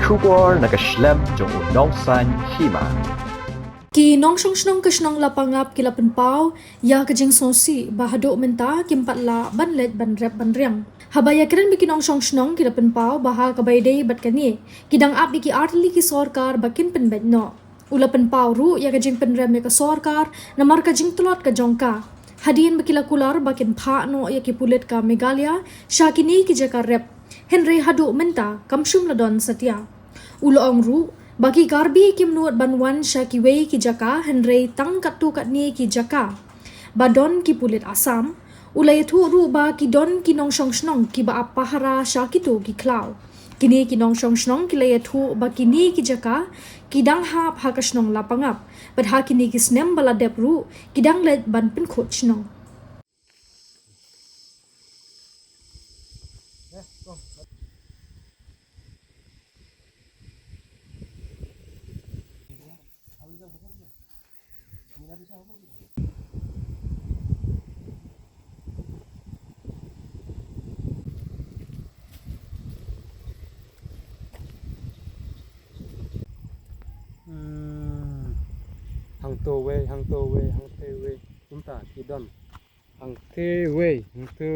Schubor nakaslem jong unongsan hima. Ki nong shong shnong ke shnong la pangap ki la penpau ya ke jing sosi bahado menta ki empat la ban let ban rep ban riang habaya keren biki nong shong shnong ki la penpau baha ka baidei bat kani kidang ap biki artli ki sorkar bakin pen bet no ula penpau ru ya ke jing pen rem ka sorkar namar ka jing tulot ka jongka hadien biki la kular bakin pha no ya ki pulet ka megalia shakini ki jaka rep Henry hadu menta kamshum la don satya ula ong ru bagi garbi ki menuat banwan syaki wei ki jaka Henry tang kat tu kat ni ki jaka badon ki pulit asam ulai thu ru ba ki don ki nong shong shnong ki ba apahara syaki tu ki klau kini ki nong shong shnong ki lay thu ba kini ki jaka ki dang hap ha ka shnong la pangap bad ha kini ki snem bala dep ru ki dang let ban pin khot shnong hang to we chúng ta ki don hang te we hang te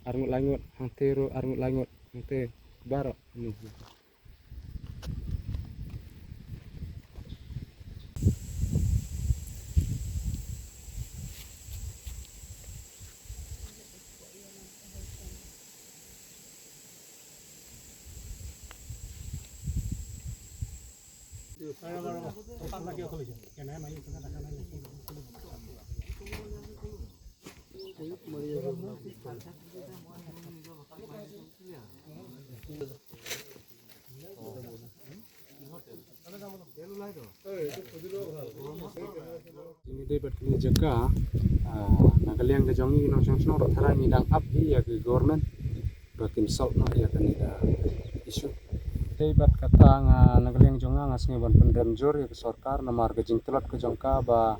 arngut langut hang te ro arngut langut hang te baro ni ini debat kini jaga nagaliang ke jongi nong song song thara ni dang up hi ya ke government bakin salt na ya kan ida isu debat kata nga nagaliang jonga ngas ngi ban pendem jor ya ke sarkar na mar ke jing telat ke jongka ba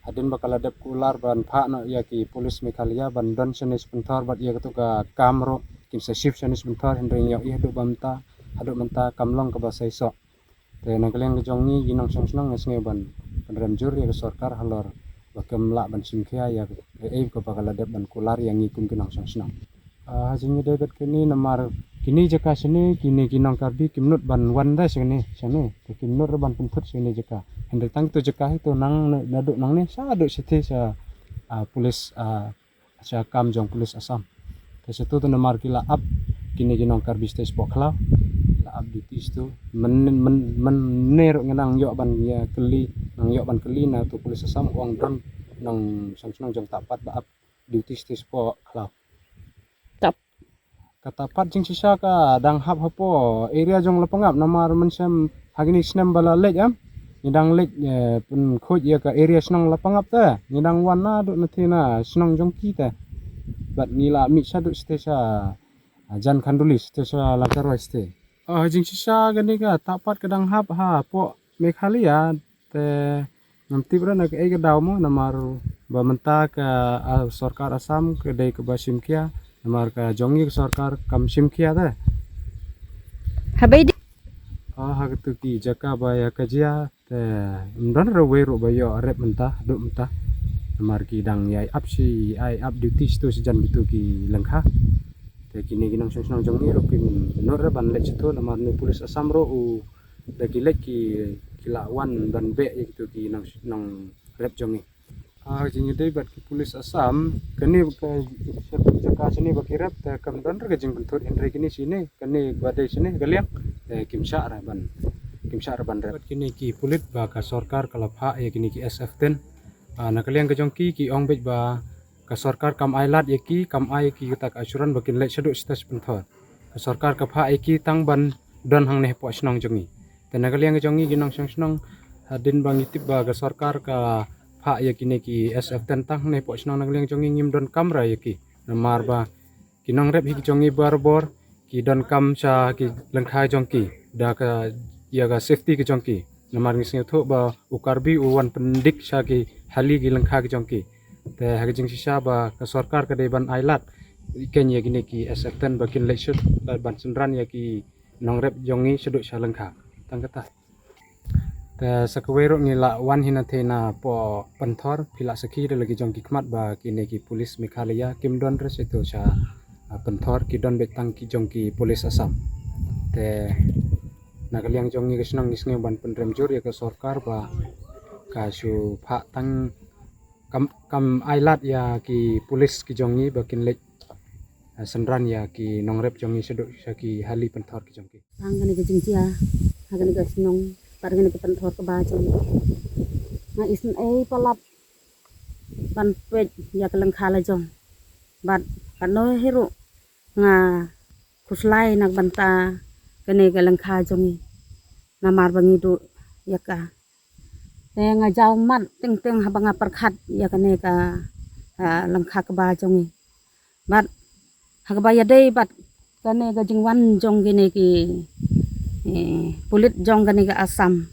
adin bakal adep kular ban pha na ya ki polis mekhalia ban don senis pentar bat ya ke ka kamro kim se shift senis pentar hendring ya do bamta hadu menta kamlong ke basai so te nagaliang ke jongi ginong song song ngas ngi ban pendem jor ya ke sarkar halor bakem la ban simkhia ya ke bakal adep ban kular yang ngikum ginong song song hajing debat kini namar kini jaka sini kini ginong karbi kimnut ban wanda sini sini kimnut ban pentut sini jaka hendek tang tu jaka itu nang naduk nang ni sa aduk sithi sa polis sa kam jong polis asam te situ tu namar kila up kini ginong karbi stage pokla la up di tu men ner ngenang yok ban ya keli nang yok ban keli na tu polis asam uang don nang sang jong tapat ba up duty stage pokla katapat jing sisa ka dang hap hapo area jong lapangap namar mensem hagini snem bala lek am ngidang lek pun khoj ya ka area snong lapangap ta ngidang wana duk nathina snong jong ki ta bat ngila mi sa duk stesa jan khanduli stesa lakarwa ste jing sisa gani ka tapat kadang hap ha po mekhalia te namti bra nak e ka daw mo namar ba menta ka sarkar asam ke dei ke basim kia namar ka jongi sarkar kam simkia da habai di hagtu ki jaka baya kajia te mdan rawe ro bayo rep menta do menta namar ki dang yai apsi ai up duty sto sejan gitu ki lengkha te kini ginang song jongi ro kin nor ban lek situ namar ni polis asam ro u dagi lek ki kilawan dan be gitu ki nang rep jongi jing debat ki polis asam kani ka jaka sini bakirap ta kam don ka jing bentur indre kini sini kani badai sini galiang kimsa raban debat kini ki pulit ba ka sarkar kala pha ya kini ki SF10 nakaliang ka jongki ki ongbet ba ka sarkar kam ailat ya ki kam ai ki tak asuran bakin lek seduk stas bentur ka sarkar ka pha ki tang ban don hang ne po snong jongi ta nakaliang ka jongi ginong snong hadin bang itip ba ka sarkar ka pha ya kini ki SF10 tang ne po snong nakaliang jongi ngim don kamra ya ki namar ba kinong rep hi jongi barbor ki don kam sa ki lengkhai jongki da ka ya ga safety ki jongki namar ngising tho ba ukarbi uwan pendik sa ki hali ki lengkha ki jongki te haging sisa ba ka sarkar ka deban ailat iken ya gini ki SF10 bakin lekshut ban senran ya ki nong rep jongi seduk shalengka tang kata te sakawero ngila wan hinathena po panthor phila sakhi de lagi jong kikmat ba kine ki pulis Meghalaya kim don res itu cha panthor ki don betang ki jong ki pulis Assam te nakaliang jongi kisnong ngisnge ban pendrem jur ya ke sarkar ba ka su pha tang kam ailat ya ki pulis ki jongi bakin lek senran ya ki nongrep jongi seduk ki hali penthor ki jongki Hangane ke jingtia hangane ke senong pargane ke penthor ke bajong na isen palap ban pet ya ke lengkhala jong bat kano hero nga kuslai nak banta kene ke lengkha jongi namar bangi du ya ka te nga jaw mat ting ting habanga perkhat ya kene ka lengkha ke bajongi bat hakabaya day bat kane ga jingwan jong gini ki pulit jong gani ga Assam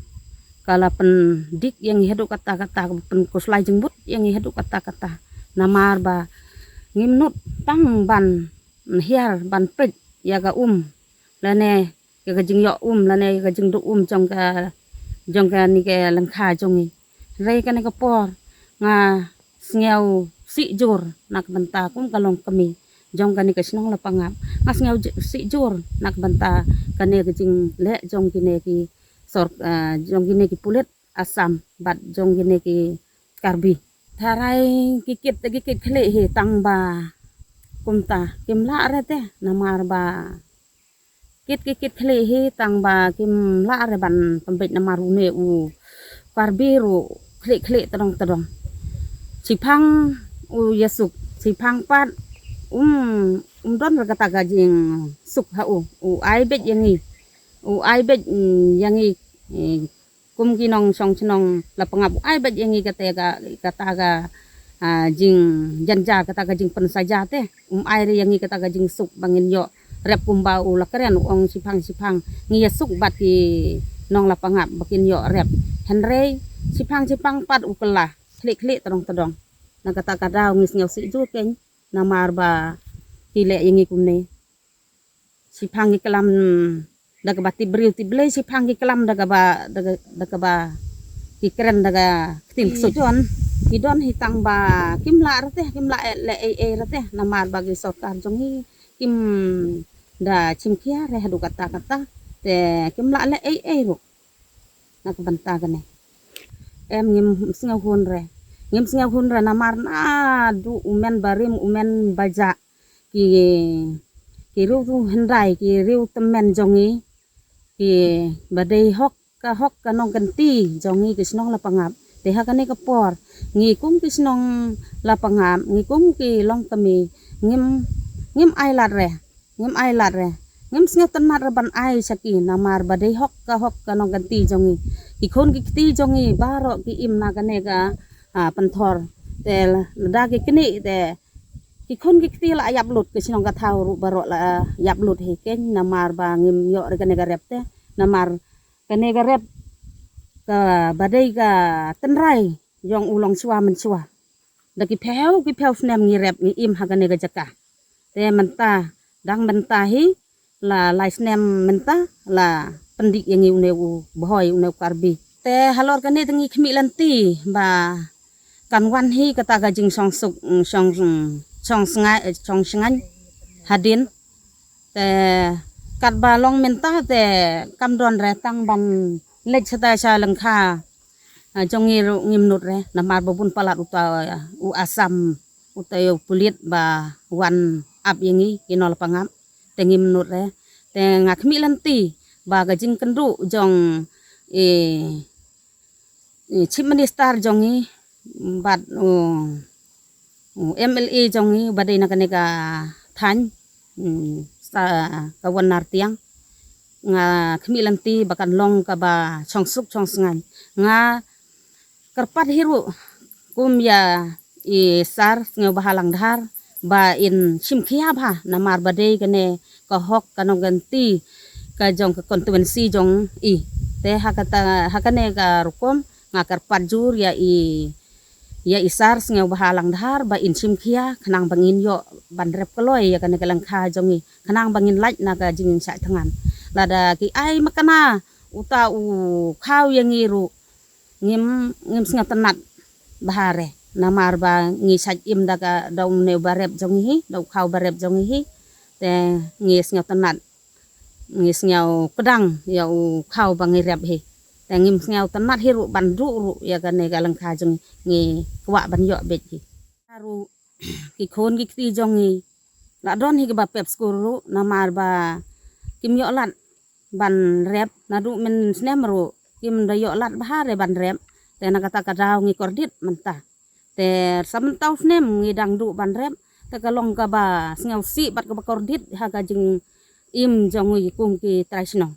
kala pen dik yang hidup kata-kata pen kuslai jengbut yang hidup kata-kata namar ba ngimnut tang ban hiar ban pet ya ga lane ya ga jingyo lane ga jingdu jong ga ni ga lengkha jongi rei kane ga por nga sngeu si jur nak benta kum kalong kami jong kani kasnong lapangap ngas ngau si jur nak banta kani kajing le jong kine ki jong kine ki pulit Assam bat jong kine ki karbi tharai kikit khle he tang ba kumta kimla rete namar ba kit khle he tang ba kimla re ban pembet namar une u karbi ru khle tadong sipang u yasuk sipang pat don kata gajing suk ha u ai bet yangi kum kinong song chnong lapangap ai bet yangi kata ga jing janja kata gajing pen saja te ai re yangi kata gajing suk bangin yo rep kumba u lakren ong sipang ngi suk bat ki nong lapangap bakin yo rep henrei sipang pat u kelah klik tadong na kata kada ngis ngau si ju ken namar ba tile yangi kumne sipang kelam daga bati bril tible sipang kelam daga ba kikren daga tim sujon kidon hitang ba kimla le rate namar bagi sarkar jongi kim da chimkia re hadu kata te kimla le ro nak banta gane em ngim singau hun re namar na du umen barim umen baja ki riu tu hendai ki riu temen jongi ki badai hok ka nong ganti jongi kisnong lapangap te hakane ka por ngi kum kisnong lapangap ngi kum ki long kami ngim ai lat re ngim snga tanat ban ai saki namar badai hok ka nong ganti jongi ki khon ki ti jongi baro ki im na kane ka penthor te lada ki kini te ki khon ki ti la yap lut ki sinong ka thau ru baro la yap lut he ken namar ba ngim yo re kane ga rep te namar kane ga rep ka badai ga tenrai yong ulong swa men swa da ki pheu snem ngi rep ngi im ha kane ga jaka te menta dang menta hi la lai snem menta la pendik yang ngi uneu boy uneu karbi te halor kane tengi khmi lanti ba kan wan hi kata gajing song sengai hadin te kat balong menta te kamdon retang ban lech sata cha lengkha jongi ngimnut re namar babun palat u Assam utayo pulit ba wan ap yangi kinol pangap te ngimnut re te ngakmi lanti ba gajing kendu jong chief minister jongi bat MLA jongi badai na kaneka than sa kawan nartiang nga khmilanti bakan long ka ba chongsuk chongsngan nga karpat hiru kum ya sar ngeu bahalang dhar ba in simkhia bha namar badai kane ka hok kanong ganti ka jong ka konstituensi jong te hakane ka rukom nga karpat jur ya isar ngeu bahalang dhar ba in simkhia khanang bangin yo ban rep koloi ya kane kalangkha jongi khanang bangin laj na ka jing sa thangan lada ki ai makana uta u khau yang ngiru ngim sngat tenat bahare namar ba ngi saj im daga daw ne barep jongi daw khau barep jongi te ngi sngat tenat ngi sngau pedang ya u khau bang rep he te ngim sngau tenat hiru ban ru ya gane galang kha jong ngi kwa ban yo bet ki haru ki khon ki ti jongi la don hi ba pep skuru namar ba kim yo lat ban rep nadu men snemru kim da yo lat bahare ban rep te na kata kadau ngi kordit mentah te samtau snem ngi dang du ban rep te kalong ka ba sngau si bat ka kordit ha ka jing im jongi kum ki traisno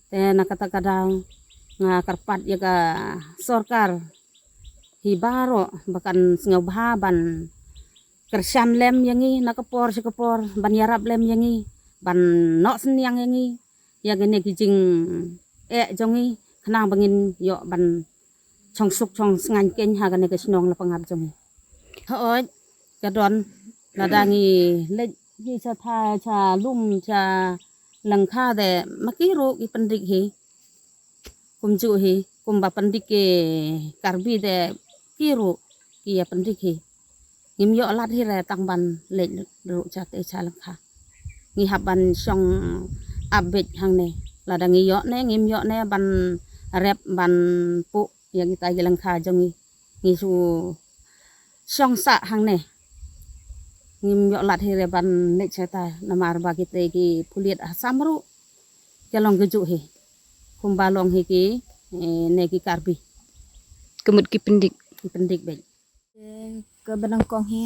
te na kata kadau nga karpat ya ka sorkar hibaro bahkan sngau bahaban kersan lem yangi nakapor sekapor ban yarap lem yangi ban nok senyang yangi ya gene kijing jongi kena bangin yo ban chong suk chong ngan ken ha gane kesnong la pangap jongi hoi kadon ladangi le ji cha tha cha lum cha langkha de makiru ki pendik hi kumju hi kumba pendik ke karbi de kiru ki ya pendik hi ngim yo lat hi re tang ban le ru cha te cha langkha ngi haban song abet hang ne ladangi yo ne ngim yo ne ban rep ban pu yang kita jalan kajong ngi su song sa hang ne ngim yo lat here ban le chata namar ba kite ki pulit samru jalong geju he kumbalong he ki ne ki karbi Kemut ki pendik be ke benang kong hi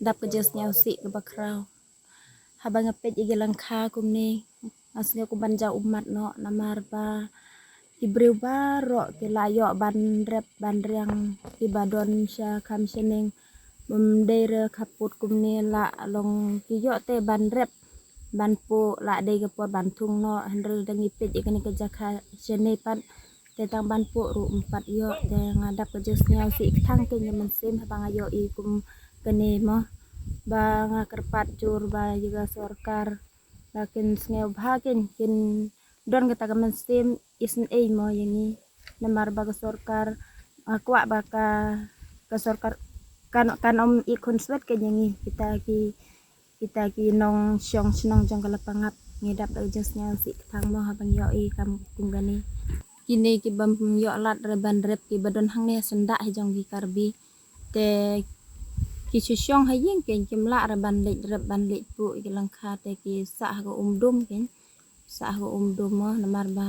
dap ke jes nyau si ke bakrau habang ngepet igi langka kum ni asli ku banja umat no namar ba ibreu baro ke layo ban rep ban riang ibadon sya kam seneng dere kaput kum ni la long ki yo te ban rep ban pu la de ke por ban tung no handel dangi pet igi ni ke jaka sene pat te tang ban pu ru 4 yo te ngadap ke jes nyau si thang ke nyaman sim habang ayo i kum kene mo ba nga kerpat jur ba juga sorkar lakin sneu bhagen kin don kita ka sim isen mo yani namar ba ka sorkar kwa ba ka sorkar kan om ikon swet ke yani kita ki nong syong snong jong kala pangap ngidap da jasnya si thang mo habang yo i kam kunggani kini ki bam yo lat reban rep ki badon hang ne senda he jong ki karbi te ki syong ha yeng ken kim la reban le rep ban le pu ki langkha te ki sa ko dum ken sa ko dum mo namar ba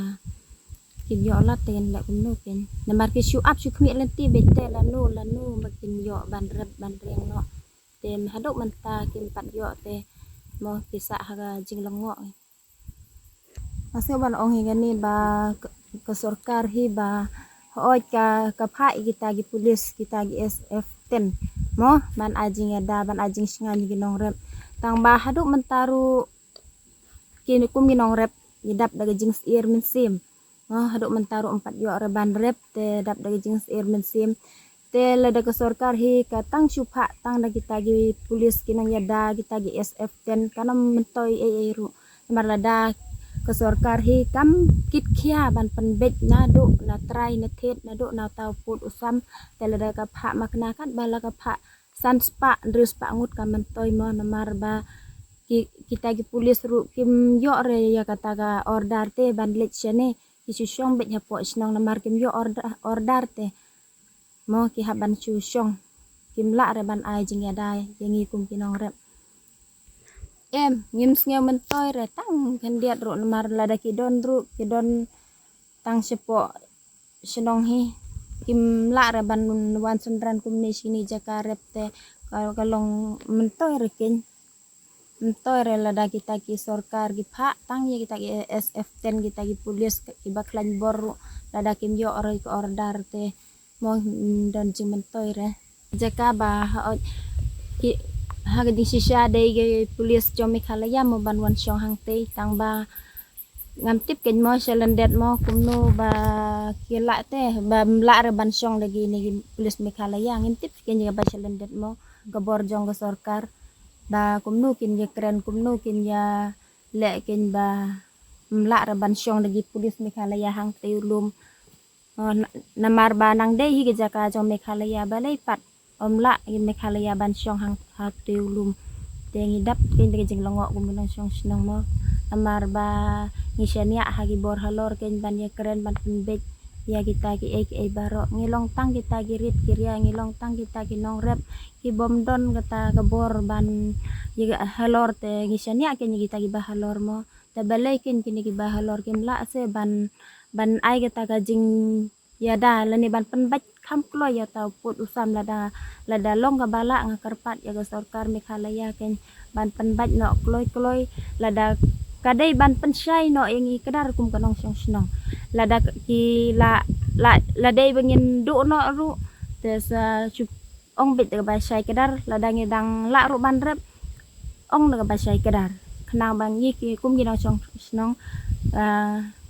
kim yo lat ten le kum no ken namar ki shu up shu khmi len ti bete la nu ma kim yo ban rep ban reng no ten hadok man ta kim pat yo te mo ki sa ha jing longo asal ban ong hi gani ba ke sorkar hi ba hoi ka phai kita gi pulis kita gi SF 10 mo ban ajing ada ban ajing singan gi nong rep tang ba haduk mentaru kini kum gi nong rep gidap daga jing ir min sim mo haduk mentaru 4 yo reban rep te dap daga jing ir min sim te lada ke sorkar hi ka tang supha tang da kita gi pulis kinang yada kita gi SF 10 kanam mentoi ru mar lada ke sorkar hi kam kit khia ban penbet na do na trai na thet na do na tau put usam te lada ka pha makna kan bala ka pha san spa drus pa ngut ka mentoi mo namar ba kita gi pulis ru kim yo re ya kata ga order te ban let chene ki syong bet nyapo snong namar kim yo order te mo ki haban syong kim la re ban ai jing ya dai yangi kum kinong rep em ngim sngew mentoi re tang kan diat ru namar lada ki don tang sepo senong hi kim la re ban wan sendran kum ni sini jaka rep te kalong mentoi re ken mentoi re lada kita ki sorkar gi pha tang ye kita ki SF 10 kita ki pulis ki baklan bor lada kim yo ore ki order te mo don jing mentoi re jaka ba ki haga di sisha dei ge pulis jomi khalaya mo ban wan syong hang te tang ba ngam tip ken mo selendet mo kumno ba kila te ba mla re ban syong lagi ni pulis me khalaya ngim tip ken ge ba selendet mo gabor jong ga sorkar ba kumno kin ge kren kumno kin ya le ken ba mla raban syong lagi pulis Meghalaya hang teulum namar banang dei hi jaka jong Meghalaya balai pat omla in Meghalaya ban syong hang teulum tengi dap ken lagi jeng longok gumunang syong snong mo namar ba ngisyania hagi bor halor ken ban ya keren ban penbet ya kita ki baro ngilong tang kita girit kiria ngilong tang kita kinong rep ki bomdon kata kebor ban ya halor te ngisyania ken kita gi halor mo ta balai ken kini ki halor kem la se ban ai kita gajing ya da lani ban penbet kam klo ya tau put usam lada long ka bala ngakarpat ya ga sarkar Meghalaya ken ban penbet no kloy lada kadai ban pensyai no yang i kedar kum kanong syong snong lada ki la dai bengin du no ru tes ong bit ga ba syai kedar lada ngedang la ru ban rep ong ga ba syai kedar kenang bang yi ki kum gi no syong snong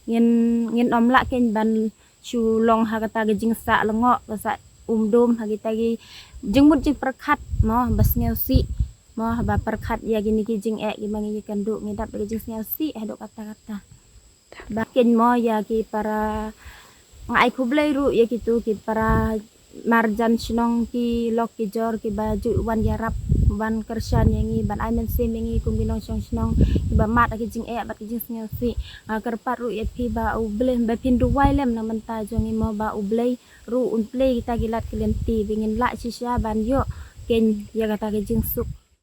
ngin om la ken ban chu long ha kata ga jing sa lengo ga sa dom ha kita gi jengmut jing perkat mo bas ngeu si mo ba perkat ya gini ki jing gi mangi kan du ngidap ga jing ngeu si ha do kata-kata bakin mo ya ki para ngai kublai ru ya gitu ki para marjan sinong ki lok ki jor ki baju wan yarap ban kersan yangi ban aimen sim yangi kum binong syong sinong ki ba mat ki jing bat ki jing ngeu si kerpat ru ya pi ba u bleh ba pindu wai lem na menta jongi mo ba u bleh ru un play kita gilat kelenti bingin la sisya ban yo ken ya kata ki jing suk